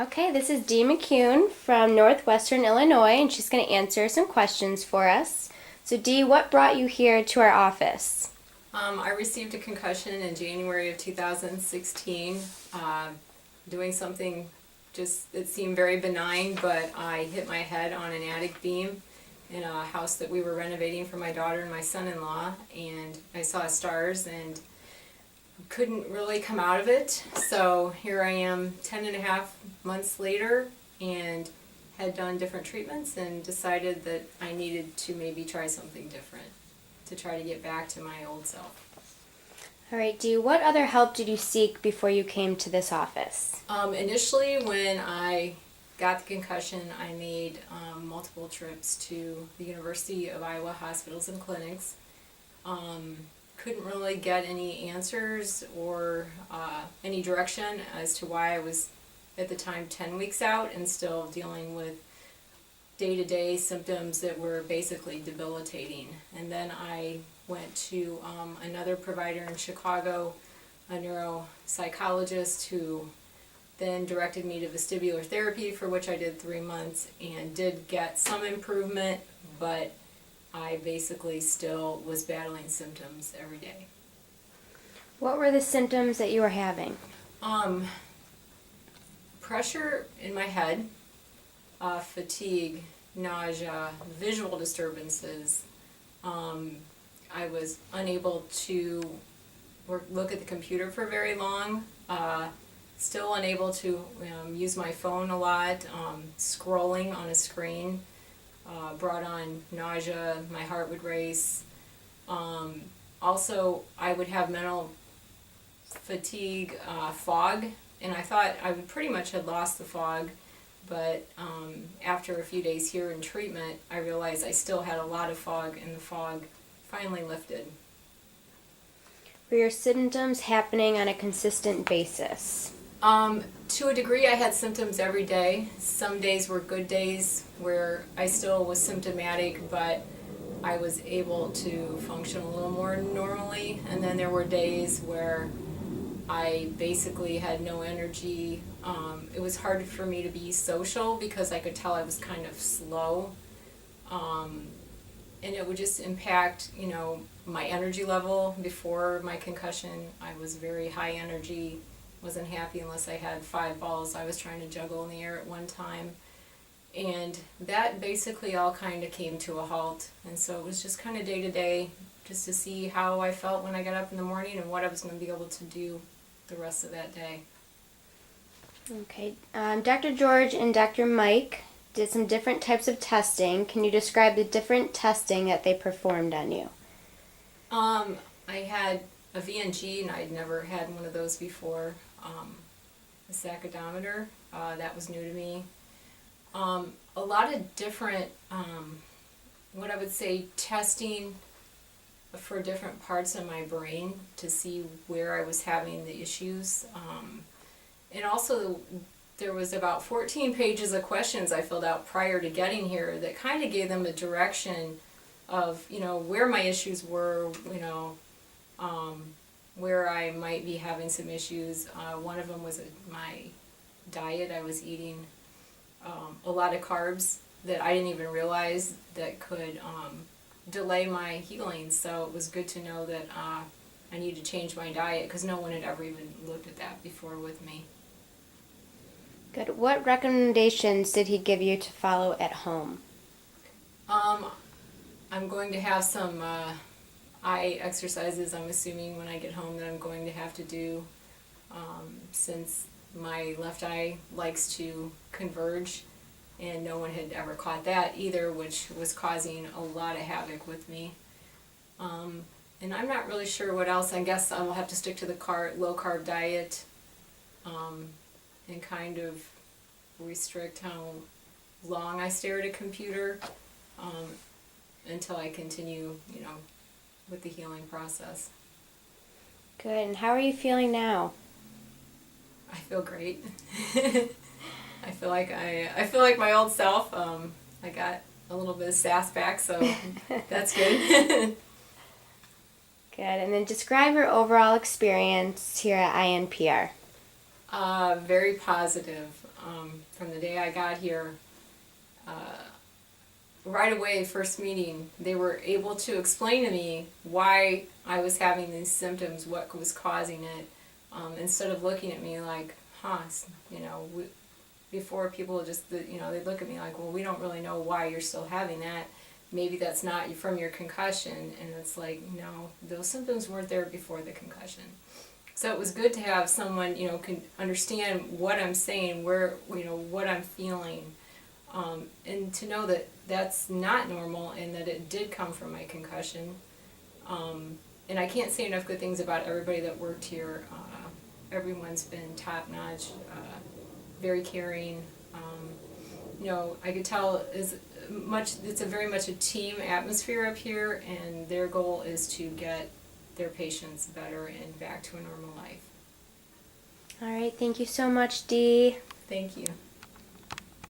Okay, this is Dee McCune from Northwestern Illinois, and she's going to answer some questions for us. So, Dee, what brought you here to our office? I received a concussion in January of 2016, doing something just that seemed very benign, but I hit my head on an attic beam in a house that we were renovating for my daughter and my son-in-law, and I saw stars and couldn't really come out of it. So here I am 10 and a half months later and had done different treatments and decided that I needed to maybe try something different to try to get back to my old self. All right, Dee, what other help did you seek before you came to this office? Initially, when I got the concussion, I made multiple trips to the University of Iowa hospitals and clinics. Couldn't really get any answers or any direction as to why I was at the time 10 weeks out and still dealing with day-to-day symptoms that were basically debilitating. And then I went to another provider in Chicago, a neuropsychologist, who then directed me to vestibular therapy, for which I did 3 months and did get some improvement, but I basically still was battling symptoms every day. What were the symptoms that you were having? Pressure in my head, fatigue, nausea, visual disturbances. I was unable to look at the computer for very long. Still unable to use my phone a lot. Scrolling on a screen brought on nausea. My heart would race. Also, I would have mental fatigue, fog, and I thought I would pretty much had lost the fog. But after a few days here in treatment, I realized I still had a lot of fog, and the fog finally lifted. Were your symptoms happening on a consistent basis? To a degree, I had symptoms every day. Some days were good days where I still was symptomatic, but I was able to function a little more normally. And then there were days where I basically had no energy. It was hard for me to be social because I could tell I was kind of slow. And it would just impact, my energy level. Before my concussion, I was very high energy, wasn't happy unless I had 5 balls I was trying to juggle in the air at one time. And that basically all kind of came to a halt. And so it was just kind of day to day, just to see how I felt when I got up in the morning and what I was going to be able to do the rest of that day. Okay, Dr. George and Dr. Mike did some different types of testing. Can you describe the different testing that they performed on you? I had a VNG, and I'd never had one of those before. A sacodometer, that was new to me. A lot of different, what I would say, testing for different parts of my brain to see where I was having the issues. And also, there was about 14 pages of questions I filled out prior to getting here that kind of gave them a direction of, where my issues were, where I might be having some issues. One of them was my diet. I was eating a lot of carbs that I didn't even realize that could delay my healing. So it was good to know that I needed to change my diet because no one had ever even looked at that before with me. Good. What recommendations did he give you to follow at home? I'm going to have some eye exercises, I'm assuming, when I get home that I'm going to have to do, since my left eye likes to converge, and no one had ever caught that either, which was causing a lot of havoc with me. And I'm not really sure what else. I guess I will have to stick to the low-carb diet, and kind of restrict how long I stare at a computer until I continue, with the healing process. Good. And how are you feeling now? I feel great. I feel like my old self. I got a little bit of sass back, so that's good. Good. And then describe your overall experience here at INPR. Very positive. from the day I got here. Right away, first meeting, they were able to explain to me why I was having these symptoms, what was causing it, instead of looking at me like, before people just, they'd look at me like, well, we don't really know why you're still having that. Maybe that's not from your concussion. And it's like, no, those symptoms weren't there before the concussion. So it was good to have someone, can understand what I'm saying, what I'm feeling, and to know that that's not normal and that it did come from my concussion. And I can't say enough good things about everybody that worked here. Everyone's been top-notch, very caring. I could tell it's very much a team atmosphere up here, and their goal is to get their patients better and back to a normal life. All right, thank you so much, Dee. Thank you.